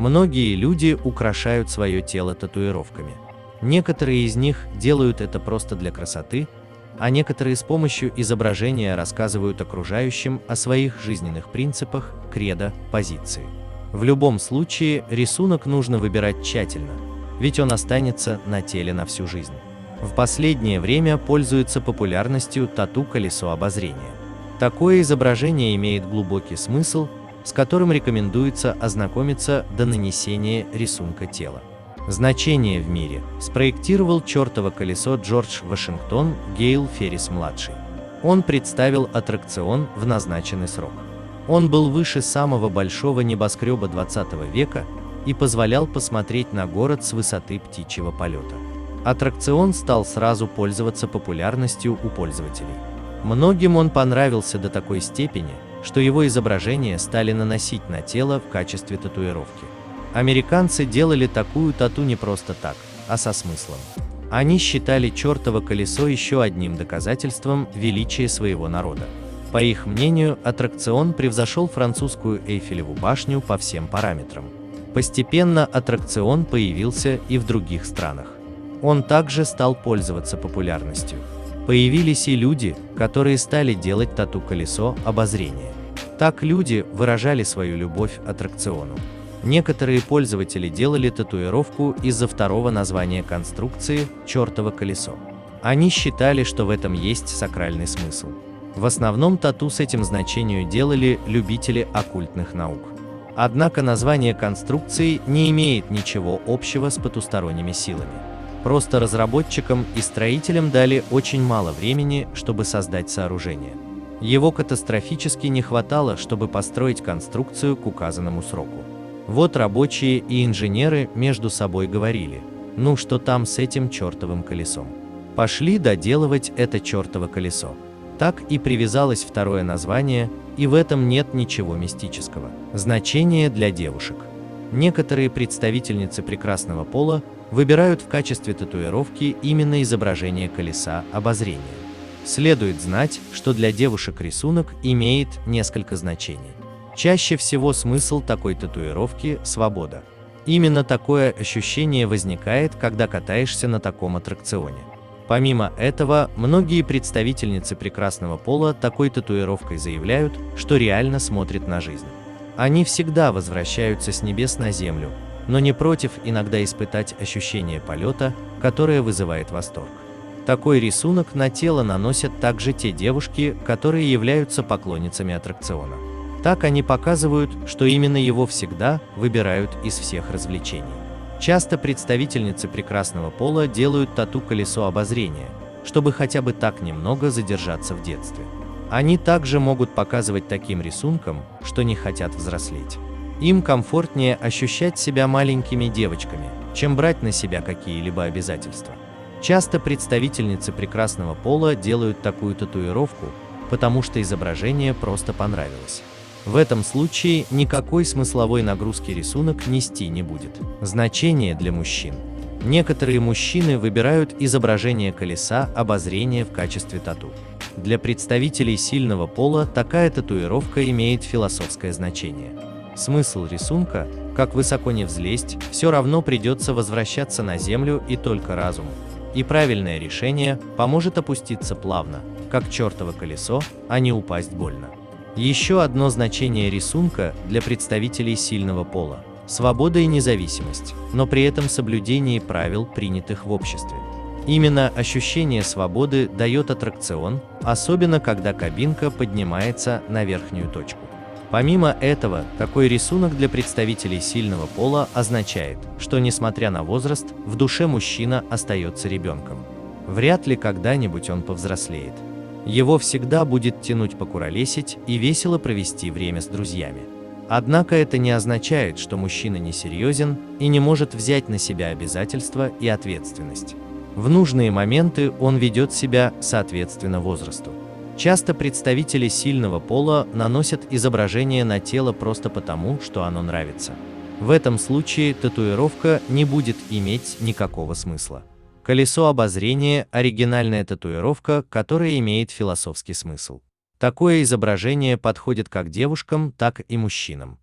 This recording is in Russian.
Многие люди украшают свое тело татуировками. Некоторые из них делают это просто для красоты, а некоторые с помощью изображения рассказывают окружающим о своих жизненных принципах, кредо, позиции. В любом случае, рисунок нужно выбирать тщательно, ведь он останется на теле на всю жизнь. В последнее время пользуется популярностью тату-колесо обозрения. Такое изображение имеет глубокий смысл, с которым рекомендуется ознакомиться до нанесения рисунка тела. Значение в мире спроектировал чертово колесо Джордж Вашингтон Гейл Феррис-младший. Он представил аттракцион в назначенный срок. Он был выше самого большого небоскреба 20 века и позволял посмотреть на город с высоты птичьего полета. Аттракцион стал сразу пользоваться популярностью у пользователей. Многим он понравился до такой степени, что его изображения стали наносить на тело в качестве татуировки. Американцы делали такую тату не просто так, а со смыслом. Они считали чертово колесо еще одним доказательством величия своего народа. По их мнению, аттракцион превзошел французскую Эйфелеву башню по всем параметрам. Постепенно аттракцион появился и в других странах. Он также стал пользоваться популярностью. Появились и люди, которые стали делать тату-колесо обозрения. Так люди выражали свою любовь к аттракциону. Некоторые пользователи делали татуировку из-за второго названия конструкции «чертово колесо». Они считали, что в этом есть сакральный смысл. В основном тату с этим значением делали любители оккультных наук. Однако название конструкции не имеет ничего общего с потусторонними силами. Просто разработчикам и строителям дали очень мало времени, чтобы создать сооружение. Его катастрофически не хватало, чтобы построить конструкцию к указанному сроку. Вот рабочие и инженеры между собой говорили: ну что там с этим чертовым колесом? Пошли доделывать это чертово колесо. Так и привязалось второе название, и в этом нет ничего мистического. Значение для девушек. Некоторые представительницы прекрасного пола выбирают в качестве татуировки именно изображение колеса обозрения. Следует знать, что для девушек рисунок имеет несколько значений. Чаще всего смысл такой татуировки – свобода. Именно такое ощущение возникает, когда катаешься на таком аттракционе. Помимо этого, многие представительницы прекрасного пола такой татуировкой заявляют, что реально смотрят на жизнь. Они всегда возвращаются с небес на землю, но не против иногда испытать ощущение полета, которое вызывает восторг. Такой рисунок на тело наносят также те девушки, которые являются поклонницами аттракциона. Так они показывают, что именно его всегда выбирают из всех развлечений. Часто представительницы прекрасного пола делают тату-колесо обозрения, чтобы хотя бы так немного задержаться в детстве. Они также могут показывать таким рисунком, что не хотят взрослеть. Им комфортнее ощущать себя маленькими девочками, чем брать на себя какие-либо обязательства. Часто представительницы прекрасного пола делают такую татуировку, потому что изображение просто понравилось. В этом случае никакой смысловой нагрузки рисунок нести не будет. Значение для мужчин. Некоторые мужчины выбирают изображение колеса обозрения в качестве тату. Для представителей сильного пола такая татуировка имеет философское значение. Смысл рисунка, как высоко не взлезть, все равно придется возвращаться на землю, и только разум и правильное решение поможет опуститься плавно, как чертово колесо, а не упасть больно. Еще одно значение рисунка для представителей сильного пола – свобода и независимость, но при этом соблюдение правил, принятых в обществе. Именно ощущение свободы дает аттракцион, особенно когда кабинка поднимается на верхнюю точку. Помимо этого, такой рисунок для представителей сильного пола означает, что, несмотря на возраст, в душе мужчина остается ребенком. Вряд ли когда-нибудь он повзрослеет. Его всегда будет тянуть покуролесить и весело провести время с друзьями. Однако это не означает, что мужчина несерьезен и не может взять на себя обязательства и ответственность. В нужные моменты он ведет себя соответственно возрасту. Часто представители сильного пола наносят изображение на тело просто потому, что оно нравится. В этом случае татуировка не будет иметь никакого смысла. Колесо обозрения – оригинальная татуировка, которая имеет философский смысл. Такое изображение подходит как девушкам, так и мужчинам.